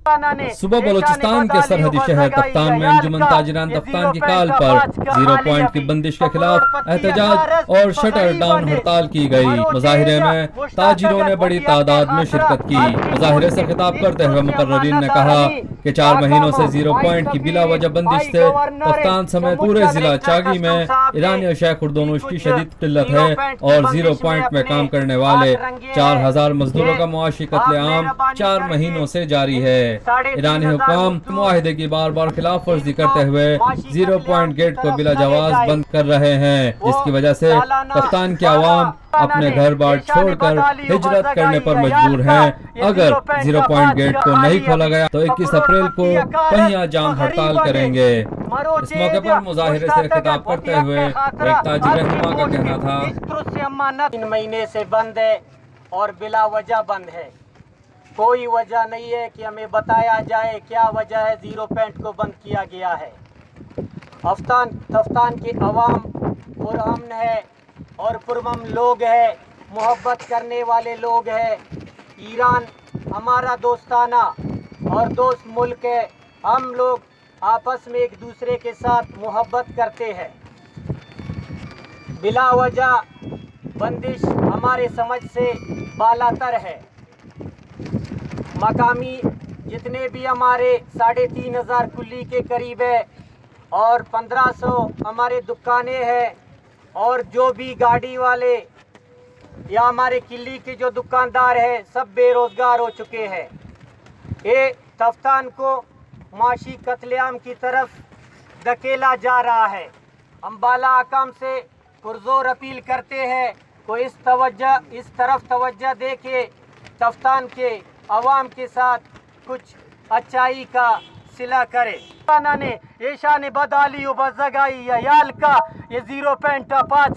صوبہ بلوچستان کے سرحدی شہر تفتان میں انجمن تاجران تفتان کی کال پر 0 پوائنٹ کی بندش کے خلاف احتجاج اور شٹر ڈاؤن ہڑتال کی گئی۔ مظاہرے میں تاجروں نے بڑی تعداد میں شرکت کی۔ مظاہرے سے خطاب کرتے ہوئے مقررین نے کہا کہ 4 مہینوں سے 0 پوائنٹ کی بلا وجہ بندش سے تفتان سمیت پورے ضلع چاگی میں ایرانی و شیخ اردونوش کی شدید قلت ہے اور 0 پوائنٹ میں کام کرنے والے 4000 مزدوروں کا معاشی قتل عام 4 مہینوں سے جاری ہے۔ ایرانی حکام معاہدے کی بار بار خلاف ورزی کرتے ہوئے 0 پوائنٹ گیٹ کو بلا جواز بند کر رہے ہیں، جس کی وجہ سے تفتان کے عوام اپنے گھر بار چھوڑ کر ہجرت کرنے پر مجبور ہیں۔ اگر 0 پوائنٹ گیٹ کو نہیں کھولا گیا تو 21 اپریل کو پہیہ جام ہڑتال کریں گے۔ اس موقع پر مظاہرے سے خطاب کرتے ہوئے ایک تاجر رہنما کا کہنا تھا 3 مہینے سے بند ہے اور بلا وجہ بند ہے۔ کوئی وجہ نہیں ہے کہ ہمیں بتایا جائے کیا وجہ ہے 0 پوائنٹ کو بند کیا گیا ہے۔ تفتان کے عوام پرامن ہے اور پرامن لوگ ہیں، محبت کرنے والے لوگ ہیں۔ ایران ہمارا دوستانہ اور دوست ملک ہے، ہم لوگ آپس میں ایک دوسرے کے ساتھ محبت کرتے ہیں۔ بلا وجہ بندش ہمارے سمجھ سے بالاتر ہے۔ مقامی جتنے بھی ہمارے 3500 کلی کے قریب ہے اور 1500 ہمارے دکانیں ہیں اور جو بھی گاڑی والے یا ہمارے کلی کے جو دکاندار ہیں سب بے روزگار ہو چکے ہیں۔ یہ تفتان کو معاشی قتل عام کی طرف دھکیلا جا رہا ہے۔ ہم بالا حکام سے پرزور اپیل کرتے ہیں کوئی اس طرف توجہ دے کے تفتان کے عوام کے ساتھ کچھ اچائی کا صلہ کرے۔ ایشان بدالی و بزگائی یا یال کا یہ 0 پوائنٹ 5